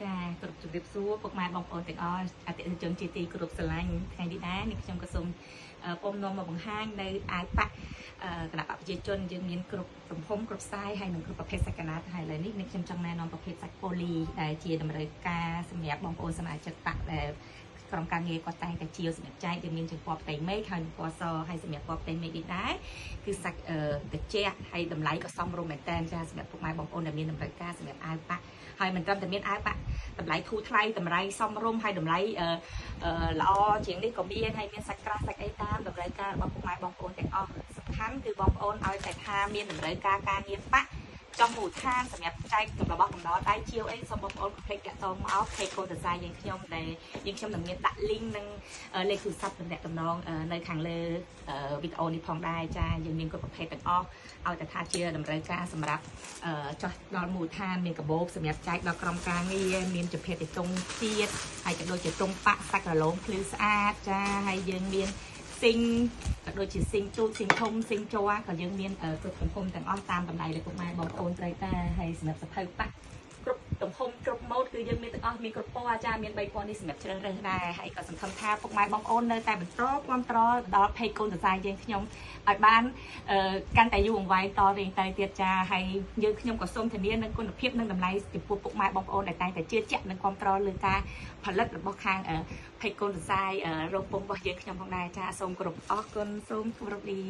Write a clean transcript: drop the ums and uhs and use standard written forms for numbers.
ចាគ្រប់ជំរាបសួរពុកម៉ែបងប្អូនទាំងអស់អតិថិជនជាទីគោរពស្រឡាញ់ថ្ងៃនេះដែរនេះខ្ញុំក៏សូមពុំនាំមកបង្ហាញនៅអាវប៉ាក់គណៈបព្វជិជនយើងមានគ្រប់ទំហំគ្រប់ខ្សែហើយនឹងគ្រប់ប្រភេទសាច់កណាត់ហើយឥឡូវនេះខ្ញុំចង់ណែនាំប្រភេទសាច់ប៉ូលីដែលជាតម្រូវការសម្រាប់បងប្អូនសមាជិកប៉ាក់ដែលក្រុមការងារគាត់តែងតែជាសម្រាប់ចែកយើងមានជាពណ៌ផ្ទៃមេឃហើយពណ៌សហើយសម្រាប់ពណ៌ផ្ទៃមេឃនេះដែរគឺសាច់ត្រជាក់ហើយតម្លៃក៏សមរម្យមែនតើចាសម្រាប់ពុកម៉ែបងប្អូនដែលមានតម្រូវការសម្រាប់អាវប៉ាក់ហើយមិនត្រឹមតែមានអាវប៉ាក់តម្លៃធូរថ្លៃតម្លៃសមរម្យហើយតម្លៃល្អជាងនេះក៏មានហើយមានសាច់ក្រាស់សាច់អីតាមតម្រូវការរបស់ពុកម៉ែបងប្អូនទាំងអស់សំខាន់គឺបងប្អូនឲ្យតែថាមានតម្រូវការការងារប៉ាក់ចង់មូលដ្ឋានសម្រាប់ចែករបស់កំណត់ដៃជាវអីសូមបងប្អូនកុំភ្លេចតាក់ទងមក Page Code Design យើងខ្ញុំដែលយើងខ្ញុំនឹងមានដាក់ link និងលេខទូរស័ព្ទទំនាក់ទំនងនៅខាងលើវីដេអូនេះផងដែរចាយើងមានគ្រប់ប្រភេទទាំងអស់ឲ្យតែថាជាតម្រូវការសម្រាប់ចោះដល់មូលដ្ឋានមានកាបូបសម្រាប់ចែកដល់ក្រុមការងារមានជំភារទងជាតិហើយក៏ដូចជាទងប៉ាក់សាច់រលោងភ្លឺស្អាតចាហើយយើងមានស៊ីងក៏ដូចជាស៊ីងទូតស៊ីងធំស៊ីងជ័រក៏យើងមានគ្រប់ទំហំទាំងអស់តាមតម្លៃដែលពុកម៉ែបងប្អូនត្រូវការហើយសម្រាប់សភៅប៉ាក់គ្រប់ទំហំគ្រប់ម៉ូដគឺយើងមានទាំងអស់មានគ្រប់ពណ៌ចាមាន3ពណ៌នេះសម្រាប់ជ្រើសរើសដែរហើយក៏សង្ឃឹមថាពុកម៉ែបងប្អូននៅតែបន្តគាំទ្រដល់ Page Code Design យើងខ្ញុំឲ្យបានកាន់តែយូរអង្វែងតរៀងទៅទៀតចាហើយយើងខ្ញុំក៏សូមធានានឹងគុណភាពនិងតម្លៃចំពោះពុកម៉ែបងប្អូនដែលតែងតែជឿជាក់និងគាំទ្រលើការផលិតរបស់ខាង Page Code Design រោងពុំរបស់យើងខ្ញុំផងដែរចាសូមគោរពអរគុណសូមគោរពលា